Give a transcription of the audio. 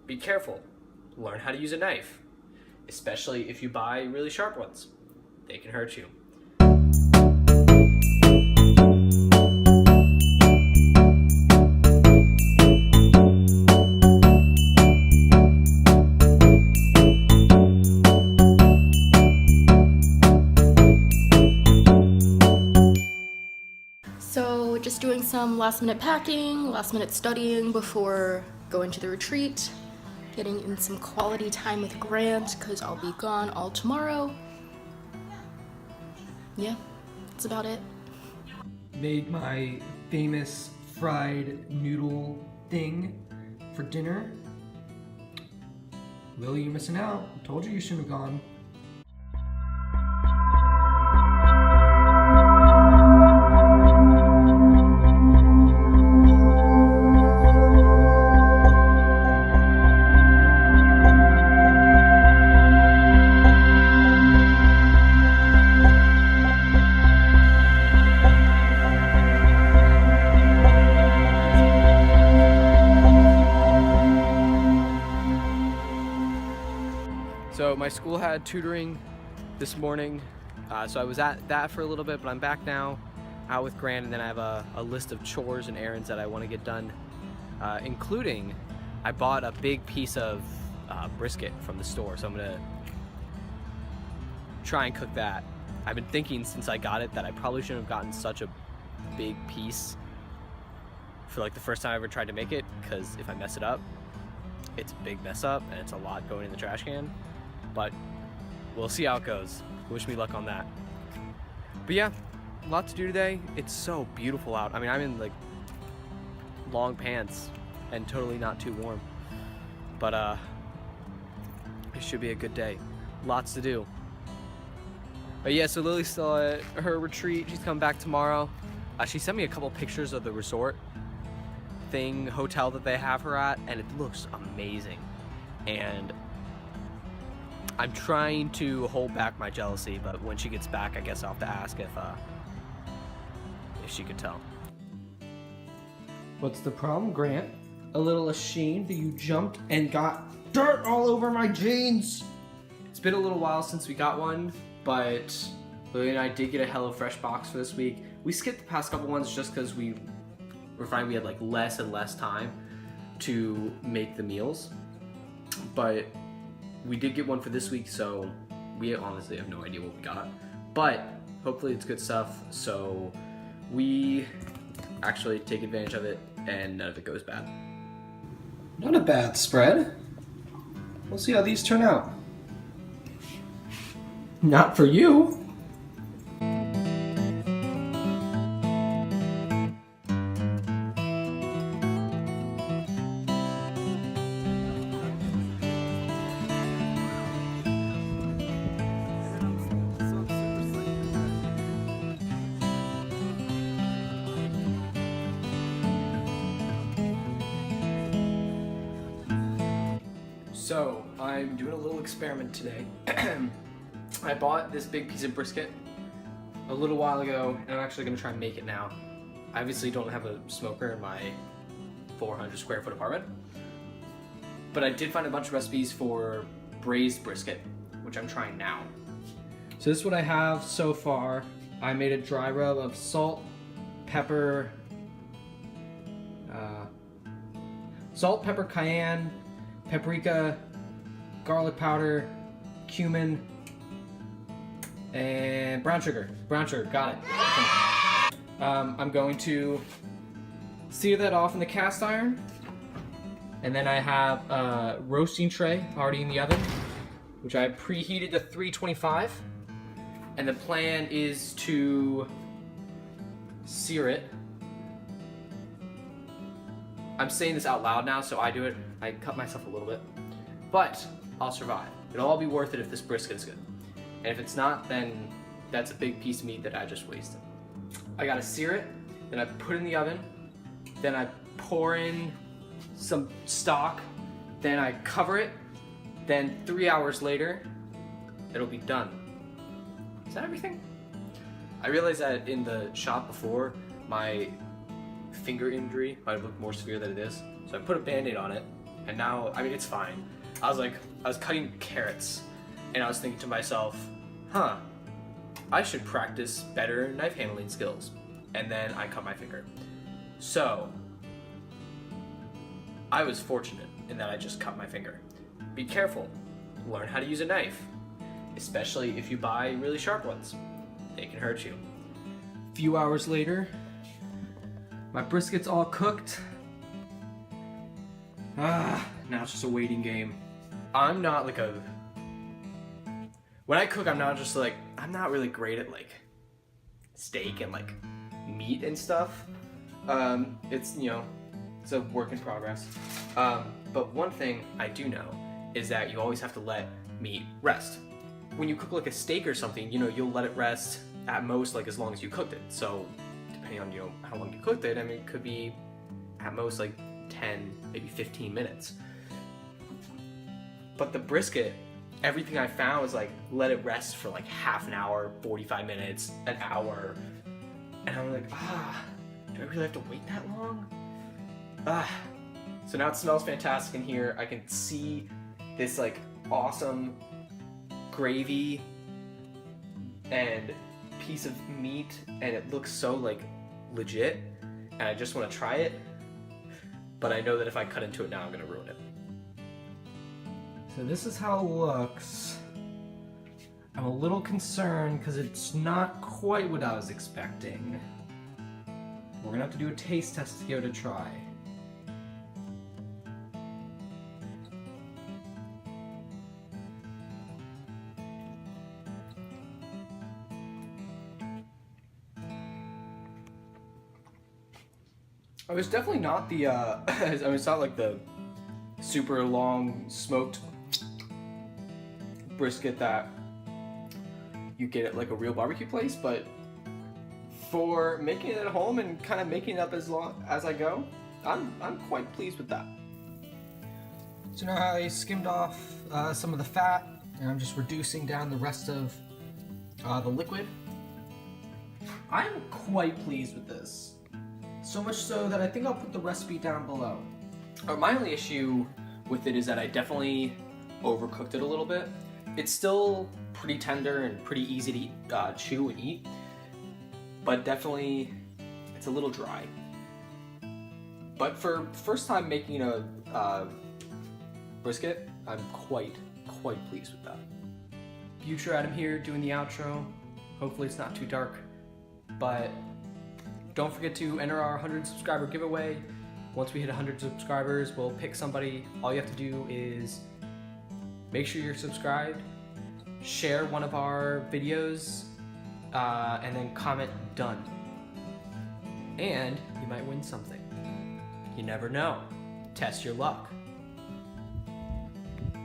be careful. Learn how to use a knife, especially if you buy really sharp ones. They can hurt you. So just doing some last minute packing, last minute studying before going to the retreat, getting in some quality time with Grant because I'll be gone all tomorrow. Yeah, that's about it. Made my famous fried noodle thing for dinner. Lily, you're missing out. I told you shouldn't have gone. So my school had tutoring this morning, so I was at that for a little bit, but I'm back now, out with Grant, and then I have a list of chores and errands that I want to get done, including I bought a big piece of brisket from the store, so I'm going to try and cook that. I've been thinking since I got it that I probably shouldn't have gotten such a big piece for like the first time I ever tried to make it, because if I mess it up, it's a big mess up and it's a lot going in the trash can. But we'll see how it goes. Wish me luck on that. But yeah, a lot to do today. It's so beautiful out. I mean, I'm in like long pants and totally not too warm. But it should be a good day. Lots to do. But yeah, so Lily's still at her retreat. She's coming back tomorrow. She sent me a couple pictures of the resort hotel that they have her at, and it looks amazing. And I'm trying to hold back my jealousy, but when she gets back, I guess I'll have to ask if she could tell. What's the problem, Grant? A little ashamed that you jumped and got dirt all over my jeans? It's been a little while since we got one, but Lily and I did get a HelloFresh box for this week. We skipped the past couple ones just because we were finding we had like less and less time to make the meals. But we did get one for this week, so we honestly have no idea what we got. But hopefully it's good stuff, so we actually take advantage of it and none of it goes bad. Not a bad spread. We'll see how these turn out. Not for you. So, I'm doing a little experiment today. I bought this big piece of brisket a little while ago, and I'm actually going to try and make it now. I obviously don't have a smoker in my 400 square foot apartment, but I did find a bunch of recipes for braised brisket, which I'm trying now. So this is what I have so far. I made a dry rub of salt, pepper, cayenne, paprika, garlic powder, cumin, and brown sugar. Got it. I'm going to sear that off in the cast iron, and then I have a roasting tray already in the oven, which I preheated to 325, and the plan is to sear it. I'm saying this out loud now, so I do it. I cut myself a little bit, but I'll survive. It'll all be worth it if this brisket is good. And if it's not, then that's a big piece of meat that I just wasted. I gotta sear it, then I put it in the oven, then I pour in some stock, then I cover it, then 3 hours later, it'll be done. Is that everything? I realized that in the shop before, my finger injury might have looked more severe than it is. So I put a Band-Aid on it, And now, I mean, it's fine. I was cutting carrots, and I was thinking to myself, I should practice better knife handling skills. And then I cut my finger. So, I was fortunate in that I just cut my finger. Be careful. Learn how to use a knife, especially if you buy really sharp ones. They can hurt you. A few hours later, my brisket's all cooked. Now it's just a waiting game. I'm not like when I cook, I'm not really great at like steak and like meat and stuff. It's, it's a work in progress. But one thing I do know is that you always have to let meat rest. When you cook like a steak or something, you'll let it rest at most like as long as you cooked it. So depending on, how long you cooked it, I mean, it could be at most like 10, maybe 15 minutes. But the brisket, everything I found was like, let it rest for like half an hour, 45 minutes, an hour. And I'm like, do I really have to wait that long? So now it smells fantastic in here. I can see this like awesome gravy and piece of meat, and it looks so like legit, and I just want to try it. But I know that if I cut into it now, I'm gonna ruin it. So this is how it looks. I'm a little concerned because it's not quite what I was expecting. We're gonna have to do a taste test to give it a try. Oh, it's definitely not the, I mean, it's not like the super long smoked brisket that you get at like a real barbecue place, but for making it at home and kind of making it up as long as I go, I'm quite pleased with that. So now I skimmed off some of the fat, and I'm just reducing down the rest of the liquid. I'm quite pleased with this. So much so that I think I'll put the recipe down below. My only issue with it is that I definitely overcooked it a little bit. It's still pretty tender and pretty easy to chew and eat, but definitely it's a little dry. But for first time making a brisket, I'm quite pleased with that. Future Adam here doing the outro. Hopefully it's not too dark, but don't forget to enter our 100 subscriber giveaway. Once we hit 100 subscribers, we'll pick somebody. All you have to do is make sure you're subscribed, share one of our videos, and then comment done. And you might win something. You never know. Test your luck.